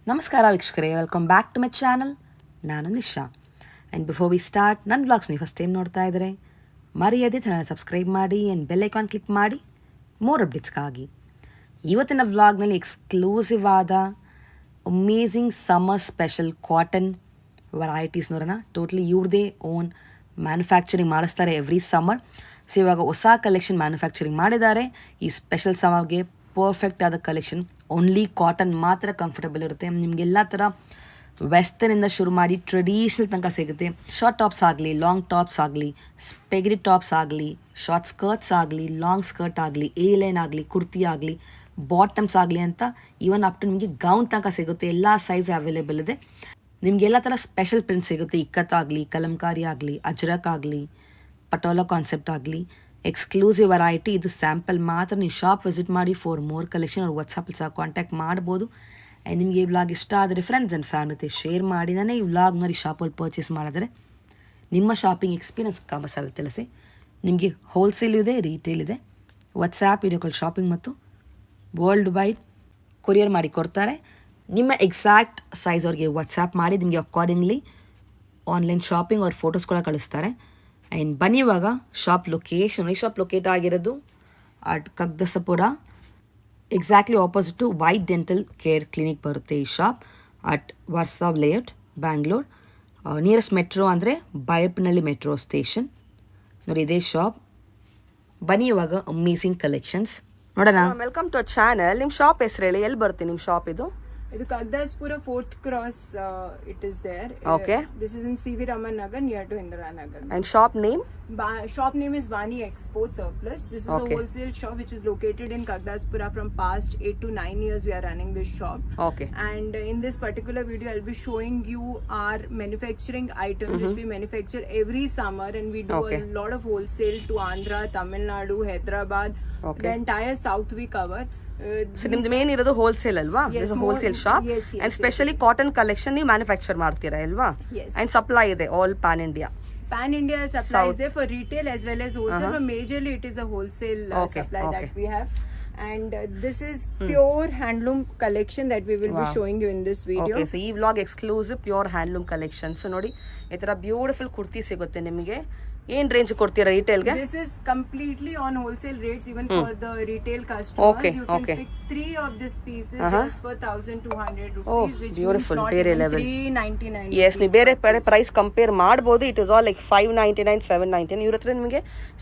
ನಮಸ್ಕಾರ ವೀಕ್ಷಕರೇ, welcome back to my channel. ನಾನು Nisha. And before we start, ನನ್ನ ವ್ಲಾಗ್ಸ್ ನೀವು ಫಸ್ಟ್ ಟೈಮ್ ನೋಡ್ತಾ ಇದ್ದರೆ ಮರೆಯದೆ ಚಾನಲ್ ಸಬ್ಸ್ಕ್ರೈಬ್ ಮಾಡಿ ಆ್ಯಂಡ್ ಬೆಲ್ ಐಕಾನ್ ಕ್ಲಿಕ್ ಮಾಡಿ ಮೋರ್ ಅಪ್ಡೇಟ್ಸ್ಗಾಗಿ. ಇವತ್ತಿನ ವ್ಲಾಗ್ನಲ್ಲಿ ಎಕ್ಸ್ಕ್ಲೂಸಿವ್ ಆದ amazing summer special cotton varieties ನೋಡೋಣ. ಟೋಟ್ಲಿ ಇವ್ರದೇ ಓನ್ ಮ್ಯಾನುಫ್ಯಾಕ್ಚರಿಂಗ್ ಮಾಡಿಸ್ತಾರೆ ಎವ್ರಿ ಸಮ್ಮರ್. ಸೊ ಇವಾಗ ಹೊಸ ಕಲೆಕ್ಷನ್ ಮ್ಯಾನುಫ್ಯಾಕ್ಚರಿಂಗ್ ಮಾಡಿದ್ದಾರೆ. ಈ ಸ್ಪೆಷಲ್ ಸಮ್ಮರ್ಗೆ ಪರ್ಫೆಕ್ಟ್ ಆದ ಕಲೆಕ್ಷನ್. ಓನ್ಲಿ ಕಾಟನ್ ಮಾತ್ರ ಕಂಫರ್ಟಬಲ್ ಇರುತ್ತೆ. ನಿಮಗೆಲ್ಲ ಥರ ವೆಸ್ಟರ್ನಿಂದ ಶುರು ಮಾಡಿ ಟ್ರೆಡಿಷ್ನಲ್ ತನಕ ಸಿಗುತ್ತೆ. ಶಾರ್ಟ್ ಟಾಪ್ಸ್ ಆಗಲಿ, ಲಾಂಗ್ ಟಾಪ್ಸ್ ಆಗಲಿ, ಸ್ಪೆಗರಿ ಟಾಪ್ಸ್ ಆಗಲಿ, ಶಾರ್ಟ್ ಸ್ಕರ್ಟ್ಸ್ ಆಗಲಿ, ಲಾಂಗ್ ಸ್ಕರ್ಟ್ ಆಗಲಿ, ಎ ಲೈನ್ ಆಗಲಿ, ಕುರ್ತಿ ಆಗಲಿ, ಬಾಟಮ್ಸ್ ಆಗಲಿ ಅಂತ ಈವನ್ ಅಪ್ ಟು ನಿಮಗೆ ಗೌನ್ ತನಕ ಸಿಗುತ್ತೆ. ಎಲ್ಲ ಸೈಜ್ ಅವೈಲೇಬಲ್ ಇದೆ. ನಿಮಗೆಲ್ಲ ಥರ ಸ್ಪೆಷಲ್ ಪ್ರಿಂಟ್ ಸಿಗುತ್ತೆ. ಇಕ್ಕತ್ತಾಗಲಿ, ಕಲಂಕಾರಿ ಆಗಲಿ, ಅಜ್ರಕ್ ಆಗಲಿ, ಪಟೋಲಾ ಕಾನ್ಸೆಪ್ಟ್ ಆಗಲಿ, ಎಕ್ಸ್ಕ್ಲೂಸಿವ್ ವೆರೈಟಿ. ಇದು ಸ್ಯಾಂಪಲ್ ಮಾತ್ರ. ನೀವು ಶಾಪ್ ವಿಸಿಟ್ ಮಾಡಿ ಫಾರ್ ಮೋರ್ ಕಲೆಕ್ಷನ್ ಅವ್ರು ವಾಟ್ಸಪ್ಪಲ್ಲಿ ಸಹ ಕಾಂಟ್ಯಾಕ್ಟ್ ಮಾಡ್ಬೋದು. ಆ್ಯಂಡ್ ನಿಮಗೆ ಈ ವ್ಲಾಗ್ ಇಷ್ಟ ಆದರೆ ಫ್ರೆಂಡ್ಸ್ ಆ್ಯಂಡ್ ಫ್ಯಾಮಿಲಿ ಜೊತೆ ಶೇರ್ ಮಾಡಿ. ನಾನೇ ಈ ವ್ಲಾಗ್ ನೋಡಿ ಶಾಪಲ್ಲಿ ಪರ್ಚೇಸ್ ಮಾಡಿದ್ರೆ ನಿಮ್ಮ ಶಾಪಿಂಗ್ ಎಕ್ಸ್ಪೀರಿಯನ್ಸ್ ಕಾಮರ್ಸಲ್ಲಿ ತಿಳಿಸಿ. ನಿಮಗೆ ಹೋಲ್ಸೇಲ್ ಇದೆ, ರೀಟೇಲ್ ಇದೆ. ವಾಟ್ಸ್ಯಾಪ್, ವಿಡಿಯೋ ಕಾಲ್ ಶಾಪಿಂಗ್ ಮತ್ತು ವರ್ಲ್ಡ್ ವೈಡ್ ಕೊರಿಯರ್ ಮಾಡಿ ಕೊಡ್ತಾರೆ. ನಿಮ್ಮ ಎಕ್ಸಾಕ್ಟ್ ಸೈಜ್ ಅವ್ರಿಗೆ ವಾಟ್ಸ್ಯಾಪ್ ಮಾಡಿ ನಿಮಗೆ ಅಕಾರ್ಡಿಂಗ್ಲಿ ಆನ್ಲೈನ್ ಶಾಪಿಂಗ್ ಅವ್ರ ಫೋಟೋಸ್ ಕೂಡ ಕಳಿಸ್ತಾರೆ. ಆ್ಯಂಡ್ ಬನ್ನಿ ಇವಾಗ ಶಾಪ್ ಲೊಕೇಶನ್. ಈ ಶಾಪ್ ಲೊಕೇಟ್ ಆಗಿರೋದು at Kaggadasapura, exactly opposite to white dental care clinic ಬರುತ್ತೆ ಈ ಶಾಪ್. ಅಟ್ ವರ್ಸಾವ್ ಲೇಔಟ್, ಬ್ಯಾಂಗ್ಳೂರ್. ನಿಯರೆಸ್ಟ್ ಮೆಟ್ರೋ ಅಂದರೆ ಬೈಯಪ್ಪನಹಳ್ಳಿ ಮೆಟ್ರೋ ಸ್ಟೇಷನ್. ನೋಡಿ ಇದೇ ಶಾಪ್. ಬನ್ನಿ ಇವಾಗ ಅಮೇಝಿಂಗ್ ಕಲೆಕ್ಷನ್ಸ್ ನೋಡೋಣ. Welcome to channel. ನಿಮ್ಮ ಶಾಪ್ ಹೆಸರು ಹೇಳಿ, ಎಲ್ಲಿ ಬರುತ್ತೆ ನಿಮ್ಮ ಶಾಪ್? ಇದು Kagdaspura 4th Cross, it is there. Okay. This is in CV Raman Nagar, near to Indira Nagar. And shop name? Shop name is Vani Export Surplus. This is Okay. a wholesale shop which is located in Kagdaspura. From past 8 to 9 years we are running this shop. Okay. And in this particular video I'll be showing you our manufacturing items which we manufacture every summer, and we do Okay. a lot of wholesale to Andhra, Tamil Nadu, Hyderabad. Okay. The entire south we cover. So ನಿಮ್ದು main ಇರೋದು wholesale ಅಲ್ವಾ? Wholesale shop. And specially cotton collection ನೀವು manufacture ಮಾಡ್ತೀರಾ ಅಲ್ವಾ? And supply ಇದೆ all PAN India. Pan India supplies there for retail as well as wholesale, but majorly it is a wholesale supply that we have. And this is pure handloom collection that we will be showing you in this video. Okay, so ಈ vlog exclusive pure handloom collection. So ನೋಡಿ ಈ ತರ beautiful kurti ಸಿಗುತ್ತೆ ನಿಮಗೆ. ಏನ್ range ಕೊಡ್ತೀರಾ ರಿಟೇಲ್ಗೆ? This is completely on wholesale rates even for the retail customers. Okay, You can okay. pick 3 of these pieces just for 1,200 rupees, which beautiful, means not very even level. 399 S, ನೀವು ಬೇರೆ price compare ಮಾಡ್ಬೋದು. It is all like 599, 799. ಇವ್ರ ಹತ್ರ ನಿಮಗೆ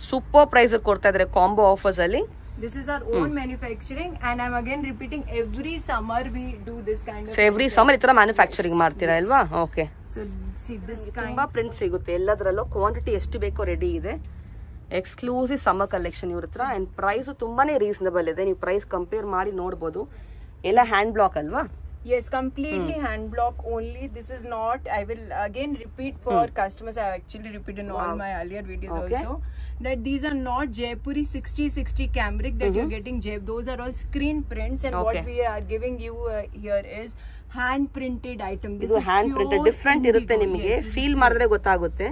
super price ಕೊಡ್ತಾ ಇದ್ದಾರೆ combo offers ಅಲ್ಲಿ. This is our own manufacturing, and I'm again repeating, every summer we do this kind of. So every summer ಈ ತರ ಮ್ಯಾನುಫ್ಯಾಕ್ಚರಿಂಗ್ ಮಾಡ್ತೀರಾ ಅಲ್ವಾ? Okay. So see this kind. ತುಂಬಾ ಪ್ರಿಂಟ್ ಸಿಗುತ್ತೆ ಎಲ್ಲದರಲ್ಲೂ. ಕ್ವಾಂಟಿಟಿ ಎಷ್ಟು ಬೇಕೋ ರೆಡಿ ಇದೆ. ಎಕ್ಸ್ಕ್ಲೂಸಿವ್ ಸಮ್ಮರ್ ಕಲೆಕ್ಷನ್ ಇವ್ರ ಹತ್ರ. ಅಂಡ್ ಪ್ರೈಸ್ ತುಂಬಾನೇ ರೀಸನಬಲ್ ಇದೆ. ನೀವು ಪ್ರೈಸ್ ಕಂಪೇರ್ ಮಾಡಿ ನೋಡ್ಬೋದು. ಎಲ್ಲ ಹ್ಯಾಂಡ್ ಬ್ಲಾಕ್ ಅಲ್ವಾ? Yes, completely hand block only. This is not, I will again repeat for customers, I actually repeat in all my earlier videos also, that these are not Jaipuri 60/60 cambric that you're getting. Those are all screen prints, and what we are giving you here is hand printed item. This is hand printed different ಇರುತ್ತೆ. ನಿಮಗೆ feel ಮಾಡಿದ್ರೆ ಗೊತ್ತಾಗುತ್ತೆ.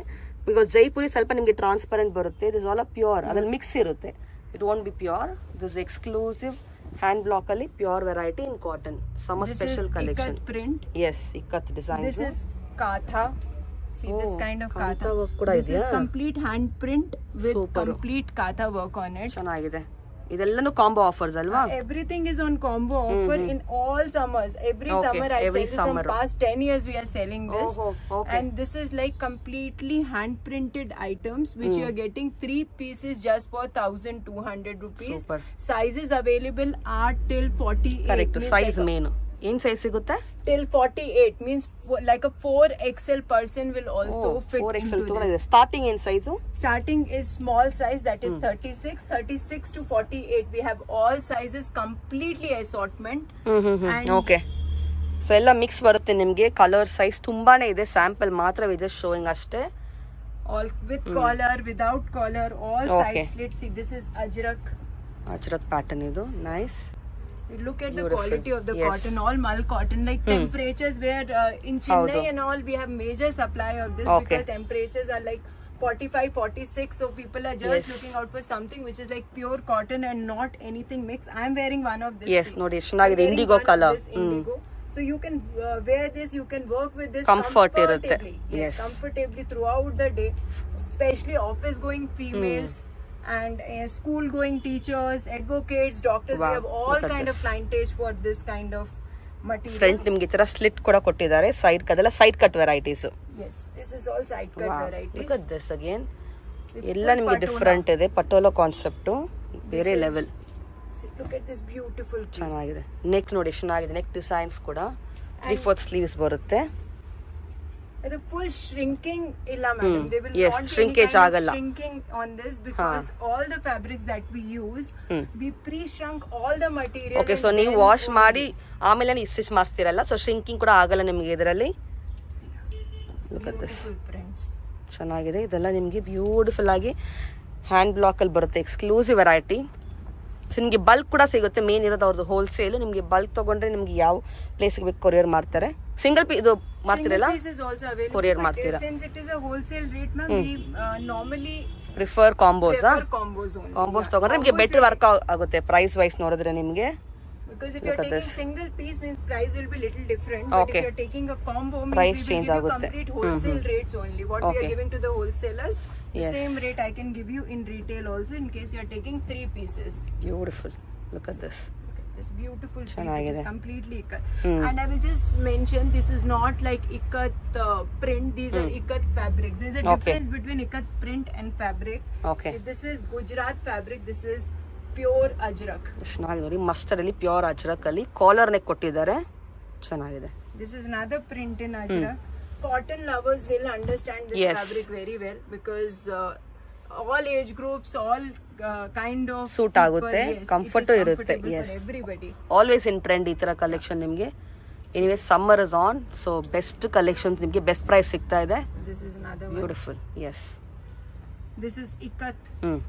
Because Jaipuri ಸ್ವಲ್ಪ ನಿಮಗೆ transparent ಬರುತ್ತೆ. This all pure, ಅದ್ರಲ್ಲಿ mix ಇರುತ್ತೆ. It won't be pure. This exclusive hand block ಅಲ್ಲಿ pure variety in cotton summer special collection. ikat print. Yes, ikat design. This is katha. See this kind of katha work ಕೂಡ This is complete hand print with complete katha work on it. ಚೆನ್ನಾಗಿದೆ. ಇದೆಲ್ಲನೂ combo offers ಅಲ್ವಾ? Everything is on combo offer in all summers. Every summer I sell this. From past 10 years we are selling this. And this is like completely hand printed items which you are getting 3 pieces just for 1,200 rupees. Super. Sizes available are till 48. Correct. means size like main ಏನ್ size ಸಿಗುತ್ತೆ? till 48 means like a 4XL person will also fit 4XL into ಕೂಡ this. ಇದೆ. Starting ಏನ್ size? Starting is small size, that is 36 to 48. We have all sizes, completely assortment. And okay. So ಎಲ್ಲ mix ಬರುತ್ತೆ ನಿಮಗೆ. Colour size ತುಂಬಾನೇ ಇದೆ. Sample ಮಾತ್ರ ಇದೆ ಶೋಯಿಂಗ್ ಅಷ್ಟೇ. all with collar, without collar, all side slits. See, this is ajrak. Ajrakh pattern ಇದು. Nice. Look at the quality of the cotton, all mull cotton. Like temperatures where in Chennai and all we have major supply of this because temperatures are like 45, 46. So people are just looking out for something which is like pure cotton and not anything mixed. I am wearing one of this. Yes, ನೋಡಿ ಎಷ್ಟು ಚೆನ್ನಾಗಿದೆ. IndiGo colour. Indigo. So you can wear this, you can work with this Comfort irutte. comfortably. Yes. Comfortably throughout the day, especially office going females and school going teachers, advocates, doctors. Wow, We have all look at kind of this. clientage for this kind of material. Front ನಿಮ್ಗೆ ಈ ತರ slit ಕೂಡ ಕೊಟ್ಟಿದ್ದಾರೆ, side ಅದೆಲ್ಲ side cut varieties. Yes, this is all side cut varieties. Look at this again, With ಎಲ್ಲ full ನಿಮಗೆ patola. Different ಇದೆ. Patola concept ಬೇರೆ This is- level. See, look at this beautiful piece. ಚೆನ್ನಾಗಿದೆ. ನೆಕ್ ನೋಡಿ ಎಷ್ಟು ಚೆನ್ನಾಗಿದೆ, ನೆಕ್ ಡಿಸೈನ್ಸ್ ಕೂಡ 3/4 sleeves ಬರುತ್ತೆ. The full shrinking illa madam. They will Yes, not be shrinkage any kind ಆಗಲ್ಲ. of shrinking on this because all the fabrics that we use, we pre-shrunk all the material. Okay, and so ನೀವು then wash only- ಮಾಡಿ ಆಮೇಲೆ ನೀವು stitch ಮಾಡಿಸ್ತೀರಲ್ಲ, so shrinking ಕೂಡ ಆಗಲ್ಲ ನಿಮಗೆ ಇದರಲ್ಲಿ. Look at this, Beautiful prints. ಚೆನ್ನಾಗಿದೆ. ಇದೆಲ್ಲ ನಿಮಗೆ ಬ್ಯೂಟಿಫುಲ್ ಆಗಿ ಹ್ಯಾಂಡ್ ಬ್ಲಾಕಲ್ಲಿ ಬರುತ್ತೆ, ಎಕ್ಸ್ಕ್ಲೂಸಿವ್ ವೆರೈಟಿ. ಸೊ ನಿಮಗೆ ಬಲ್ಕ್ ಕೂಡ ಸಿಗುತ್ತೆ. ಮೇನ್ ಇರೋದು ಅವ್ರದ್ದು ಹೋಲ್ಸೇಲು. ನಿಮಗೆ ಬಲ್ಕ್ ತೊಗೊಂಡ್ರೆ ನಿಮಗೆ ಯಾವ ಪ್ಲೇಸ್ಗೆ ಬೇಕು ಕೊರಿಯರ್ ಮಾಡ್ತಾರೆ. ಸಿಂಗಲ್ ಇದು ಮಾಡ್ತೀರಲ್ಲ, Single piece is also available. Courier but ಮಾಡ್ತೀರಾ? since it is a wholesale rate, ma'am, we normally prefer combos. prefer combos only. Combos Yeah, ತೊಗೊಂಡ್ರೆ ನಿಮಗೆ combos ಬೆಟರ್ will- ವರ್ಕ್ ಆಗುತ್ತೆ ಪ್ರೈಸ್ ವೈಸ್ ನೋಡಿದ್ರೆ ನಿಮಗೆ. Because if Look you're at taking this. single piece, means price will be little different. But Okay. if you're taking a combo, means Price we will change give you ಆಗುತ್ತೆ. complete wholesale rates only. What we Okay. are giving to the wholesalers, the Yes. same rate I can give you in retail also in case you're taking 3 pieces. Beautiful. Look at this. This beautiful piece, it ಚೆನ್ನಾಗಿದೆ. is completely ikat. And I will just mention, this is not like ikat print. These are ikat fabrics. There's a Okay. difference between ikat print and fabric. Okay. See, this is Gujarat fabric. This is pure ajrak. ಚೆನ್ನಾಗಿದೆ ನೋಡಿ, mustard ಅಲ್ಲಿ pure Ajrakh ಅಲ್ಲಿ collar neck ಕೊಟ್ಟಿದ್ದಾರೆ. ಚೆನ್ನಾಗಿದೆ. This is another print in ajrak. Cotton lovers will understand this Yes. fabric very well because all age groups, all kind of Suit people, ಆಗುತ್ತೆ, yes, comfort it is ಇರುತ್ತೆ. comfortable Yes. for everybody. Always in trend ಈ ತರ collection ನಿಮಗೆ. Anyway summer is on, so best collection ನಿಮಗೆ best price ಸಿಗ್ತಾ ಇದೆ. So this is another one. Beautiful. Yes. This is ikat. Hmm.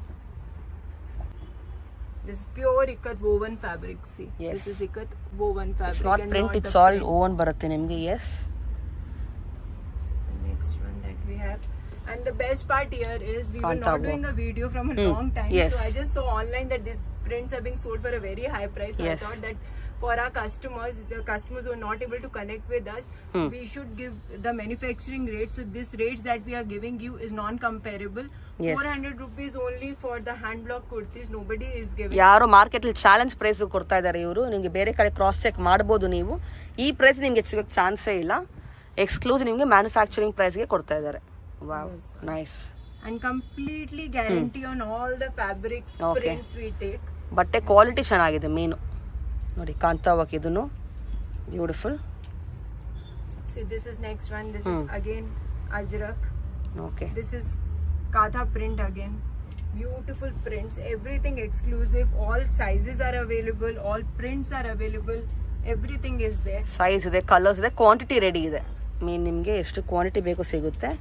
This is pure ikat woven fabric. See, Yes. this is ikat woven fabric. It's not and print, not it's the all print. Own ಬರುತ್ತೆ ನಿಮಗೆ. S. The next one that we have. And the best part here is we were Kanta not work. doing a video from a long time. Yes. So I just saw online that these prints are being sold for a very high price. So Yes. I thought that for our customers, the customers who are not able to connect with us, we should give the manufacturing rates. So this rates that we are giving you is non-comparable. Yes. 400 rupees only for the hand block kurtis. Nobody is giving. ಯಾರು market ಅಲ್ಲಿ challenge price ಕೊಡ್ತಾ ಇದ್ದಾರೆ ಇವರು. ನಿಮಗೆ ಬೇರೆ ಕಡೆ cross check ಮಾಡ್ಬೋದು ನೀವು. ಈ ಪ್ರೈಸ್ ನಿಮಗೆ ಸಿಗೋಕ್ಕೆ ಚಾನ್ಸೇ ಇಲ್ಲ. ಎಕ್ಸ್ಕ್ಲೂಸಿವ್ ನಿಮಗೆ ಮ್ಯಾನುಫ್ಯಾಕ್ಚರಿಂಗ್ ಪ್ರೈಸ್ಗೆ ಕೊಡ್ತಾ ಇದ್ದಾರೆ. Wow, Yes. Nice. And completely guarantee on all the fabrics, Okay. prints we take. ಬಟ್ಟೆ ಕ್ವಾಲಿಟಿ ಚೆನ್ನಾಗಿದೆ ಮೇನು ನೋಡಿ. ಕಾಂತಾ ವರ್ಕ್ ಇದನ್ನು beautiful. See, this is next one. This is again ajrak. Okay. This is Katha print again. Beautiful prints. Everything exclusive. All sizes are available. All prints are available. Everything is there. Size ಇದೆ, colours ಇದೆ, quantity ready ಇದೆ. ಮೀನ್ ನಿಮಗೆ ಎಷ್ಟು quantity ಬೇಕು ಸಿಗುತ್ತೆ.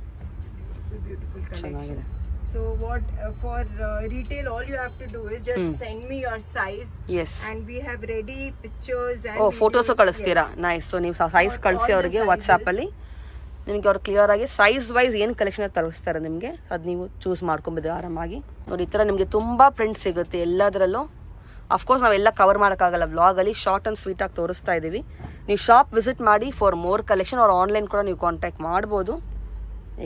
Beautiful collection. ಚೆನ್ನಾಗಿದೆ. So what for retail, all you have to do is just send me your size, yes. and we have ready pictures and oh, photos videos. ಕಳಿಸ್ತೀರಾ? Yes. Nice. So ನೀವು size All ಕಳಿಸಿ the ಅವರಿಗೆ sizes. ವಾಟ್ಸಾಪಲ್ಲಿ. ನಿಮಗೆ ಅವ್ರು clear ಆಗಿ size wise ಏನು collection ತರಿಸ್ತಾರೆ ನಿಮಗೆ, ಅದು ನೀವು ಚೂಸ್ ಮಾಡ್ಕೊಬೋದು ಆರಾಮಾಗಿ. ನೋಡಿ, ಈ ಥರ ನಿಮಗೆ ತುಂಬ ಪ್ರಿಂಟ್ ಸಿಗುತ್ತೆ ಎಲ್ಲದರಲ್ಲೂ. ಅಫ್ಕೋರ್ಸ್ ನಾವೆಲ್ಲ ಕವರ್ ಮಾಡೋಕ್ಕಾಗಲ್ಲ ವ್ಲಾಗಲ್ಲಿ, ಶಾರ್ಟ್ ಆ್ಯಂಡ್ ಸ್ವೀಟಾಗಿ ತೋರಿಸ್ತಾ ಇದ್ದೀವಿ. ನೀವು ಶಾಪ್ ವಿಸಿಟ್ ಮಾಡಿ ಫಾರ್ ಮೋರ್ ಕಲೆಕ್ಷನ್, ಅವ್ರು ಆನ್ಲೈನ್ ಕೂಡ ನೀವು ಕಾಂಟ್ಯಾಕ್ಟ್ ಮಾಡ್ಬೋದು.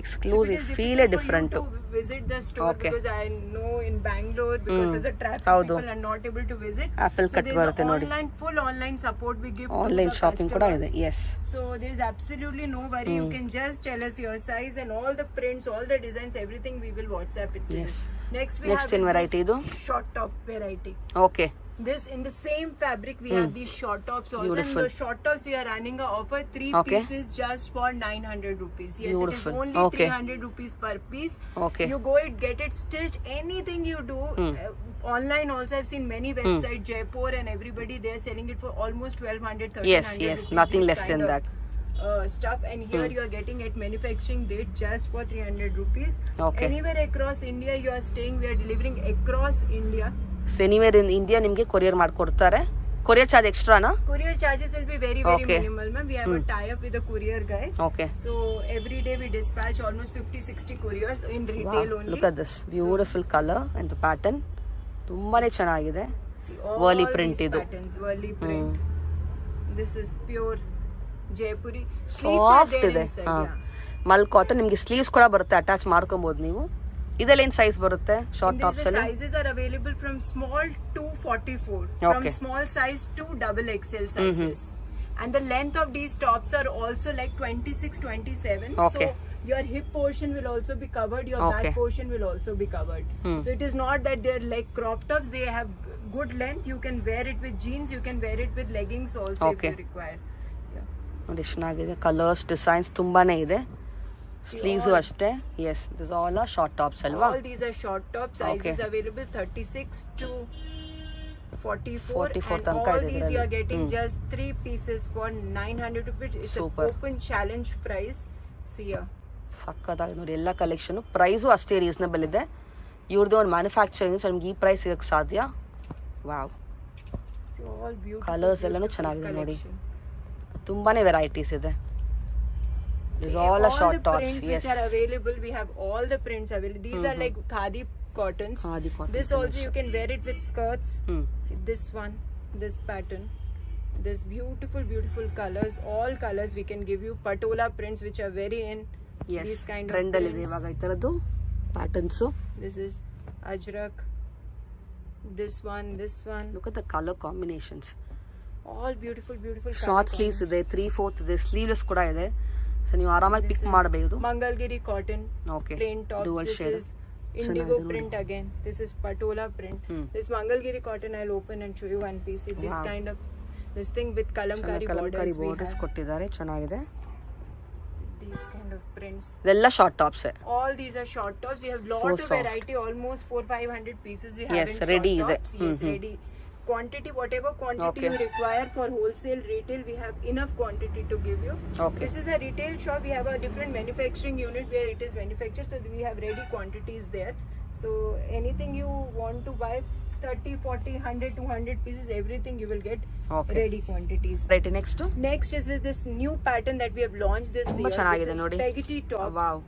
ಎಕ್ಸ್ಕ್ಲೂಸಿವ್ ಫೀಲೇ different. Visit the store Okay. because I know in Bangalore because of the traffic ಹೌದು. people are not able to visit. Apple cut there's ಬರುತ್ತೆ ನೋಡಿ. online, full online support we give online to the shopping ಕೂಡ ಇದೆ. customers. Yes. So there's absolutely no worry. You can just tell us your size and all the prints, all the designs, everything we will WhatsApp it to Yes. you. Next we Next have in is variety this ಇದು? short top variety. Okay. This in the same fabric we have these short tops also. Beautiful. And the short tops we are running a offer 3 Okay. pieces just for 900 rupees. Yes, Beautiful. it is only Okay. 300 rupees per piece. Okay. You go it, get it stitched. Anything you do online also, I've seen many websites, Jaipur and everybody, they are selling it for almost 1200, 1300 Yes, yes, rupees, nothing this less kind than of, that. Stuff, and here you are getting at manufacturing rate just for 300 rupees. Okay. Anywhere across India you are staying, we are delivering across India. So anywhere in India ನಿಮಗೆ courier ಮಾಡಿಕೊಡ್ತಾರೆ. Courier charge ಎಕ್ಸ್ಟ್ರಾನಾ? Courier charges will be very Okay. minimal, ma'am. We have a tie-up with the courier guys. Okay. So every day we dispatch almost 50-60 couriers in retail only. Look at this beautiful colour and the pattern ತುಂಬಾನೇ ಚೆನ್ನಾಗಿದೆ. See, all Worli print these ಇದು. patterns, Worli print. This is pure Jaipuri. Soft ಇದೆ ಹಾ ಮಲ್ cotton ನಿಮಗೆ sleeves ಕೂಡ ಬರುತ್ತೆ attach ಮಾಡ್ಕೊಬಹುದು ನೀವು ಇದೆಲ್ಲ ಏನ್ ಸೈಜ್ ಬರುತ್ತೆ ಶಾರ್ಟ್ ಟಾಪ್ಸ್ The ಅಲ್ಲಿ sizes are available from small to 44. From Okay. small size to double XL sizes. And the length of these tops are also like 26, 27. Okay. So your hip portion will also be covered, your Okay. back portion will also be covered. So it is not that they're like crop tops, they have good length. You can wear it with jeans, you can wear it with leggings also Okay. if you require. Yeah. ನೋಡಿ ಎಷ್ಟು ಚೆನ್ನಾಗಿದೆ colours designs ತುಂಬಾನೇ ಇದೆ sleeves ಅಷ್ಟೇ yes this all are short tops ಅಲ್ವಾ All these are short top sizes available 36 to 44 44 and ತನಕ all ಇದೆ these you are getting just 3 pieces for 900 rupees. It's Super. an open challenge price. See here. ಸಕ್ಕತ್ತಾಗಿ ನೋಡಿ ಎಲ್ಲ collection price ಅಷ್ಟೇ reasonable ಇದೆ ಇವ್ರದ್ದು ಒಂದು manufacturing so ನಿಮ್ಗೆ ಈ ಪ್ರೈಸ್ ಸಿಗಕ್ಕೆ ಸಾಧ್ಯ wow See all beautiful colours ಎಲ್ಲಾನು beautiful ಚೆನ್ನಾಗಿದೆ ನೋಡಿ collection. ತುಂಬಾನೇ ವೆರೈಟೀಸ್ ಇದೆ this See, all are all short the tops prints yes which are available, we have all the prints available. These are like khadi cottons. Khadi cotton This also you can wear it with skirts. Hmm See this one, this pattern, this beautiful colors. All colors we can give you. Patola prints which are very in. Yes These kind of trend ಅಲ್ಲಿ ಇದೆ prints. ಇವಾಗ ಈ ತರದ್ದು patterns This is ajrak. This one. Look at the colour combinations All beautiful short color sleeves ಇದೆ 3/4 ಇದೆ sleeveless ಕೂಡ ಇದೆ so ನೀವು ಆರಾಮಾಗಿ ಪಿಕ್ ಮಾಡಬಹುದು Mangalgiri cotton. Okay Plain top. Dual This shade is indigo print again. This is patola print. This Mangalgiri cotton I'll open and show you one piece. See, this Wow. kind of this thing with kalamkari Kalamkari borders we borders have. ಕೊಟ್ಟಿದ್ದಾರೆ ಚೆನ್ನಾಗಿದೆ These kind of prints. ಇದೆಲ್ಲ short tops All these are short tops. We have lot So of soft. variety. Almost 400-500 pieces we have Yes, in ready short ಇದೆ. tops. Yes, ready. Quantity, whatever quantity Okay. you require for wholesale, retail, we have enough quantity to give you. Okay. This is a retail shop. We have a different manufacturing unit where it is manufactured. So we have ready quantities there. So anything you want to buy, 30, 40, 100, 200 pieces, everything you will get Okay. ready quantities. Right next Next is with this new pattern that we have launched this ತುಂಬಾ year. ಚೆನ್ನಾಗಿದೆ This is ನೋಡಿ. spaghetti tops. Wow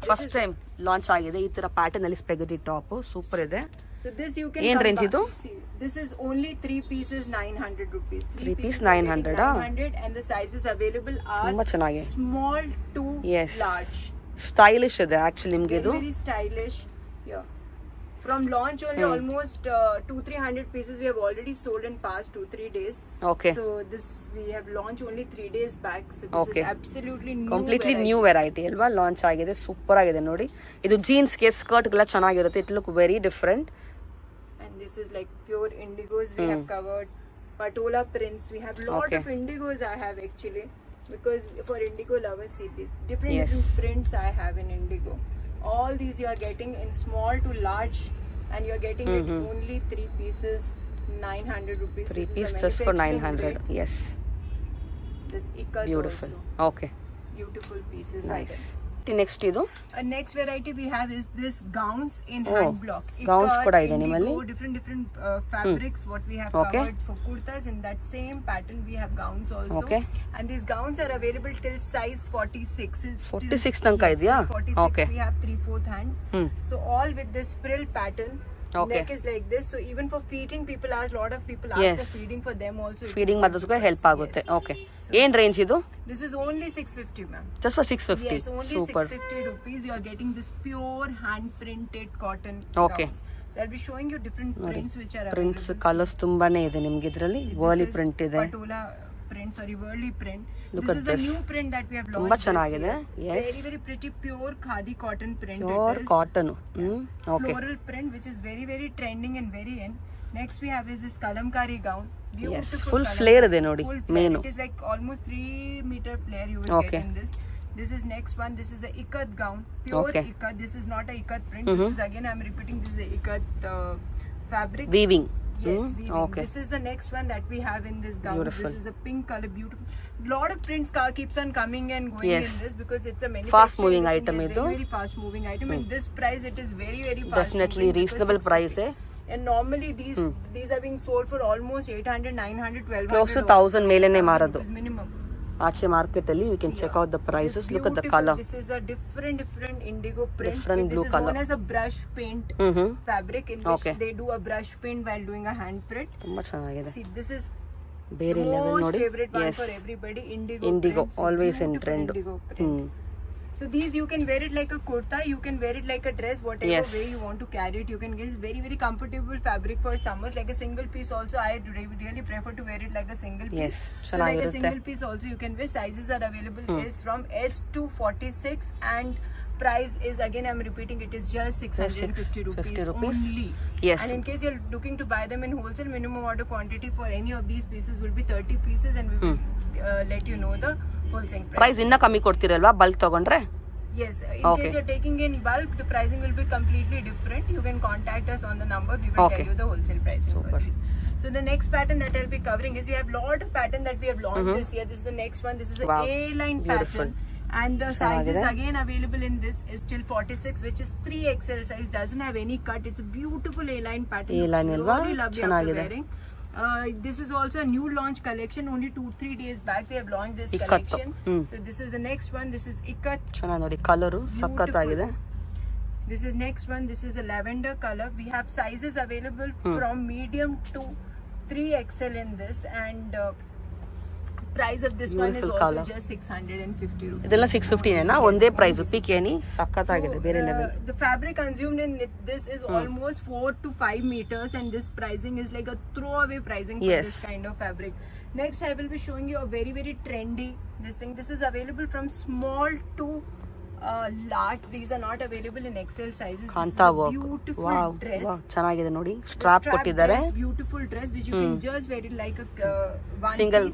first time launch ಆಗಿದೆ ಈ ತರ pattern ಅಲ್ಲಿ ಸ್ಪೆಗಟಿ top super ಇದೆ So this you can ಏನ್ come range back- ಇದು? see, this is only 3 pieces 900 rupees. 3 piece pieces are getting 900, 900 and the sizes available are ತುಂಬಾ ಚೆನ್ನಾಗಿದೆ small to Yes. large. Stylish ಇದೆ ಆಕ್ಚುಲಿ ನಿಮ್ಗೆ ಇದು Very stylish. Yeah. From launch only almost 200-300 pieces we have already sold in past 2-3 days. Okay So this we have launched only 3 days back. So this Okay. is absolutely new. Completely variety. New variety ಅಲ್ವಾ launch ಆಗಿದೆ super ಆಗಿದೆ ನೋಡಿ ಇದು ಜೀನ್ಸ್ಗೆ ಸ್ಕರ್ಟ್ಗೆಲ್ಲ ಚೆನ್ನಾಗಿರುತ್ತೆ it look very different And this is like pure indigos we have covered. Patola prints. We have lot Okay. of indigos I have actually. Because for indigo lovers, see this. Different Yes. different prints I have in indigo. All these you are getting in small to large. And you are getting it only 3 pieces, 900 rupees. Three This is piece the just for manufacturing 900 yes rate. This ikat beautiful also. Okay Beautiful pieces. Nice next ಇದು Next variety we have is this gowns in Oh, hand block. gowns Ikat, kuda ide indigo, nimmali? different fabrics what we have Okay. covered for kurtas. In that same pattern we have gowns also. Okay. And these gowns are available till size 46. 46 ತನಕ ಇದೆಯಾ? 46 Okay. we have 3/4 hands. So all with this frill pattern. Okay. Neck is like this. So even for feeding, people ask, lot of people ask Yes. for feeding for them also. it is feeding ಮಾಡೋದಕ್ಕೆ possible. Help ಆಗುತ್ತೆ Yes. Okay ಏನ್ range ಇದು This is only 650 ma'am. Just for 650 Yes, only super 650 rupees. You are getting this pure hand printed cotton Okay. gowns. So I'll be showing you different prints which are prints available. Colours ತುಂಬಾನೇ ಇದೆ ನಿಮ್ಗೆ ಇದರಲ್ಲಿ See, Warli this is print ಇದೆ Patola print, sorry, Whirly print. Look This at is the this. new print that we have ತುಂಬಾ launched this ಚೆನ್ನಾಗಿದೆ. year. Yes. Very very pretty pure khadi cotton print. Pure it is. Cotton okay Floral print which is very very trending and very in. Next we have is this kalamkari gown. Beautiful full kalamkari. flare ಇದೆ ನೋಡಿ, Full main. flare. It is like almost 3 meter flare you will Okay. get in this. This is next one. This is a ikat gown. Pure Okay. ikat. This is not a ikat print. This is again I'm repeating. This is a ikat fabric. Weaving Yes, weaving. Okay This is the next one that we have in this gown. Beautiful. This is a pink color, beautiful. Lot of prints keeps on coming and going Yes. in this because it's a Fast moving manufacturing item business, ಇದು. very very fast moving item. And this price it is very very fast. Definitely moving because reasonable it's- price And normally these are being sold for almost 800, 900, 1200. Close to 1000 ಮೇಲೇನೆ ಮಾರೋದು rupees minimum. ಆಚೆ market ಅಲ್ಲಿ you can check out the prices This look at the beautiful- colour This is a different indigo print. Different This blue is color. known as a brush paint fabric in which Okay. they do a brush paint while doing a hand print. ತುಂಬಾ ಚೆನ್ನಾಗಿದೆ See, this is ಬೇರೆ level Most ನೋಡಿ. favorite one Yes. for everybody, indigo. Indigo, prints, always in beautiful trend. Indigo print. So these you can wear it like a kurta, you can wear it like a dress, whatever Yes. way you want to carry it. You can get very very comfortable fabric for summers. Like a single piece also, I really prefer to wear it like a single piece. Yes, So like a ಚೆನ್ನಾಗಿರುತ್ತೆ. single piece also you can wear. Sizes are available is from S to 46 and price is, again I'm repeating, it is just 650 rupees 50 rupees. only. Yes. And in case you're looking to buy them in wholesale, minimum order quantity for any of these pieces will be 30 pieces, and we will let you know the wholesale price. Price ಇನ್ನ ಕಮ್ಮಿ ಕೊಡ್ತೀರಲ್ವಾ bulk ತಗೊಂಡ್ರೆ? Yes, in Okay. case you're taking in bulk, the pricing will be completely different. You can contact us on the number. We will Okay. tell you the wholesale pricing Super. for this. So the next pattern that I'll be covering is, we have lot of pattern that we have launched this year. This is the next one. This is a Wow. A-line Beautiful. pattern. And the sizes ಚೆನ್ನಾಗಿದೆ. again available in this is till 46, which is 3XL size. Doesn't have any cut. It's a beautiful A-line pattern. A-line It's ಅಲ್ವಾ? really lovely after ಚೆನ್ನಾಗಿದೆ. wearing. This is also a new launch collection. Only 2-3 days back we have launched this Ikat. collection. Hmm. So this is the next one. This is Ikat. ಚೆನ್ನಾಗಿ ನೋಡಿ, colour ಸಖತ್ತಾಗಿದೆ. This is next one. This is a lavender color. We have sizes available from medium to 3XL in this, and price of this one is Beautiful also color. just 650 rupees. ಇದೆಲ್ಲ 650 ಒಂದೇ price. ಪಿಕೇನಿ ಸಖತ್ತಾಗಿದೆ, ಬೇರೆ level. The fabric consumed in this is almost 4 to 5 meters, and this pricing is like a throwaway pricing for Yes. this kind of fabric. Next, I will be showing you a very very trendy this thing. This is available from small to large. These are not available in XL sizes. Kanta This is a work. beautiful wow dress. Wow, ಚೆನ್ನಾಗಿದೆ ನೋಡಿ. The strap strap ಕೊಟ್ಟಿದ್ದಾರೆ. dress, beautiful dress which you can just wear it like a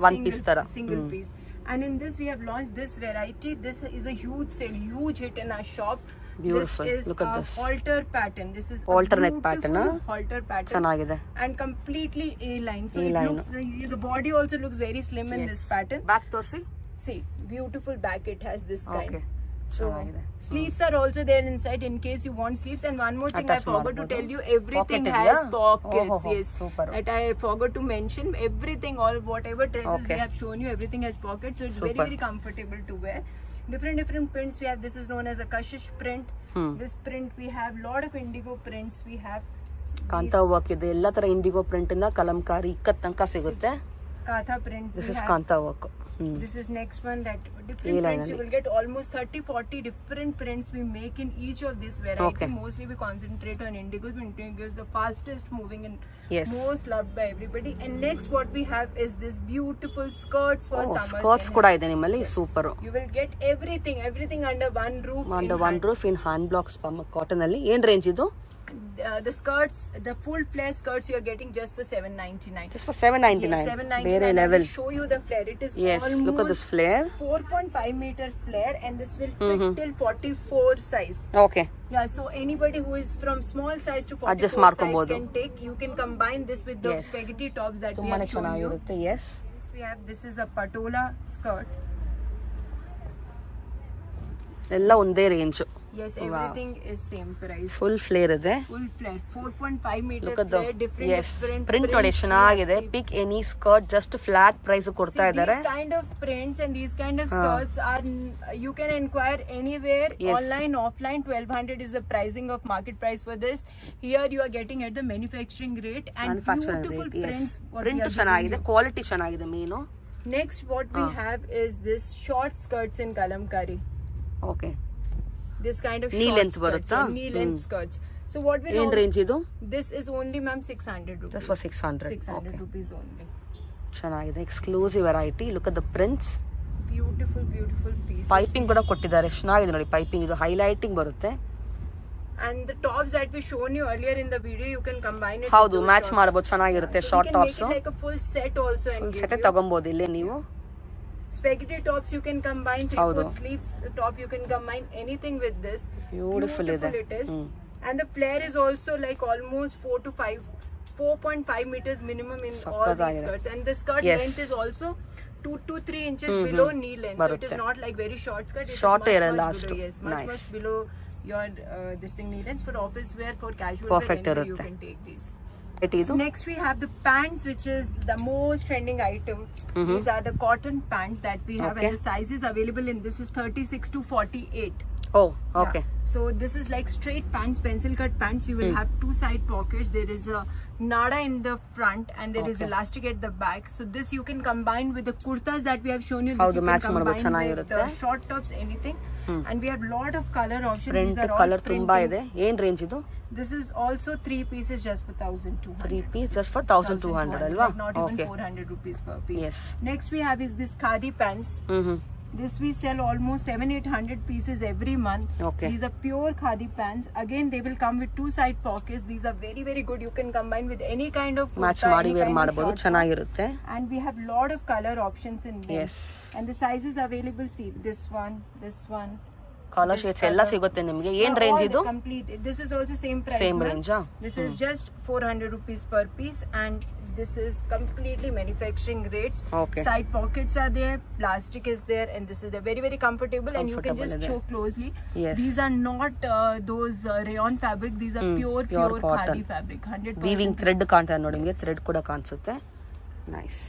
One piece ತರ. single piece. And in this we have launched this variety. This is a huge sale, huge hit in our shop. Beautiful. This is Look at a this. halter pattern. This is Halter a neck pattern, beautiful halter pattern. ಚೆನ್ನಾಗಿದೆ. And completely A-line. So A-line. it looks, the body also looks very slim in this pattern. Back ತೋರಿಸಿ. See, beautiful back it has this kind. Okay. So ಚೆನ್ನಾಗಿದೆ. sleeves are also there inside in case you want sleeves. And one more thing Attach I forgot to ಮಾಡ್ಬೋದು. tell you, everything Pocket has ಇದೆಯಾ? pockets. ಓಹೋ, Yes, super. that I forgot to mention. Everything, all whatever dresses Okay. we have shown you, everything has pockets, so it's very Super. very comfortable to wear. Different prints we have. This is known as a kashish print. This print we have lot of indigo prints. We have kantha work ಇದೆ, ಎಲ್ಲ ತರ IndiGo print ಇಂದ ಕಲಂಕಾರಿ ಇಕ್ಕತ್ ತನಕ ಸಿಗುತ್ತೆ. katha print. This we is have. Kantha work. This is next one, that different A-line prints you ಅಲ್ಲಿ. will get almost 30-40 different prints we make in each of this variety. Okay. Mostly we concentrate on indigo. Indigo is the fastest moving and Yes. most loved by everybody. And next what we have is this beautiful skirts for summer. Skirts ಕೂಡ ಇದೆ ನಿಮ್ಮಲ್ಲಿ. Super. You will get everything under one roof. Under in one roof in hand blocks cotton ಅಲ್ಲಿ. ಏನ್ range ಇದು? the skirts, the full flare skirts you are getting just for 799. Just for 799. Yes, 799. ಬೇರೆ I level. will show you the flare. It is Yes, almost look at this flare. 4.5 meter flare, and this will fit till 44 size. Okay. Yeah, so anybody who is from small size to 44 Adjust size ಮಾಡ್ಕೊಬೋದು. can take. You can combine this with the Yes. spaghetti tops that we ತುಂಬಾನೇ have shown you. ಚೆನ್ನಾಗಿರುತ್ತೆ. Yes. We have, this is a patola skirt. ಎಲ್ಲ ಒಂದೇ range. Yes, everything is same price. Full flare ಇದೆ. Full flare, 4.5 meter look at the. flare, different yes, different print ನೋಡಿ prints. ಚೆನ್ನಾಗಿದೆ. Pick any skirt, just flat price ಕೊಡ್ತಾ ಇದ್ದಾರೆ. These kind of prints and these kind of skirts are, you can inquire anywhere, Yes. online, offline. 1200 is the pricing of market price for this. Here you are getting at the manufacturing rate, and manufacturing beautiful rate. Yes, prints. what we print are ಚೆನ್ನಾಗಿದೆ, giving quality ಚೆನ್ನಾಗಿದೆ ಮೇನು. you. Next what we have is this short skirts in kalamkari. Okay. This kind of Knee short length skirts, ಬರುತ್ತಾ? knee length skirts. So what we ಏನ್ know, range ಇದು? this is only ma'am 600 rupees. Just for 600. 600 okay. rupees only. ಚೆನ್ನಾಗಿದೆ, exclusive variety. Look at the prints. Beautiful piece. Piping ಕೂಡ ಕೊಟ್ಟಿದ್ದಾರೆ, ಚೆನ್ನಾಗಿದೆ ನೋಡಿ. Piping ಇದು highlighting ಬರುತ್ತೆ. And the tops that we shown you earlier in the video, you can combine it. ಹೌದು, with those match tops. ಮಾಡಬಹುದು, ಚೆನ್ನಾಗಿರುತ್ತೆ. So short we can tops make it like a full set also and full give set you. ತಗೊಬಹುದು ಇಲ್ಲೇ ನೀವು. Spaghetti tops you can combine, ಹೌದು. 3/4 sleeves top you can combine anything with this. Beautiful ಇದೆ. it is. And the flare is also like almost 4.5 meters minimum in all these ಸಕ್ಕತ್ತಾಗಿದೆ. skirts. And the skirt Yes. length is also 2 to 3 inches below knee length. So it is ಬರುತ್ತೆ. not like very short skirt. It Short is much, ಇರಲ್ಲ much ಅಷ್ಟು. below. Yes, much Nice. below your this thing knee length. For office wear, for casual Perfect wear, anyway you ಇರುತ್ತೆ. can take these. ಇದು Next we have the pants, which is the most trending item. These are the cotton pants that we have, Okay. and the sizes available in this is 36 to 48. Oh okay. Yeah. So this is like straight pants, pencil cut pants. You will have two side pockets. There is a nada in the front, and there is elastic at the back. So this you can combine with the kurtas that we have shown you. This ಹೌದು, you match can ಮಾಡಬಹುದು, combine with ಚೆನ್ನಾಗಿರುತ್ತೆ. the short tops, anything. And we have lot of color options. Print These are all colour ತುಂಬಾ printing. ಇದೆ. ಏನ್ range ಇದು? This is also 3 pieces just for 1,200. 3 piece just for 1200 ಅಲ್ವಾ? Not even okay. 400 rupees per piece. Yes. Next we have is this khadi pants. This we sell almost 700-800 pieces every month. Okay. These are pure khadi pants. Again, they will come with 2 side pockets. These are very, very good. You can combine with any kind of kurta, match ಮಾಡಿ any wear kind of ಮಾಡಬಹುದು, short top. ಚೆನ್ನಾಗಿರುತ್ತೆ. And we have lot of color options in them. Yes. And the sizes available, see this one, colour shades ಎಲ್ಲ ಸಿಗುತ್ತೆ ನಿಮಗೆ. ಏನ್ range ಇದು? complete. This is also same price. Same ma'am. range, ah? This is just 400 rupees per piece, and this is completely manufacturing rates. Okay. Side pockets are there, plastic is there, and this is very, very comfortable, and you can Comfortable just ಇದೆ. show closely. Yes. These are not those rayon fabric. These are pure cotton. khadi fabric. 100%. Weaving thread ಕಾಣ್ತಾ ನೋಡಿ ನಿಮಗೆ. Thread ಕೂಡ ಕಾಣಿಸುತ್ತೆ. Nice.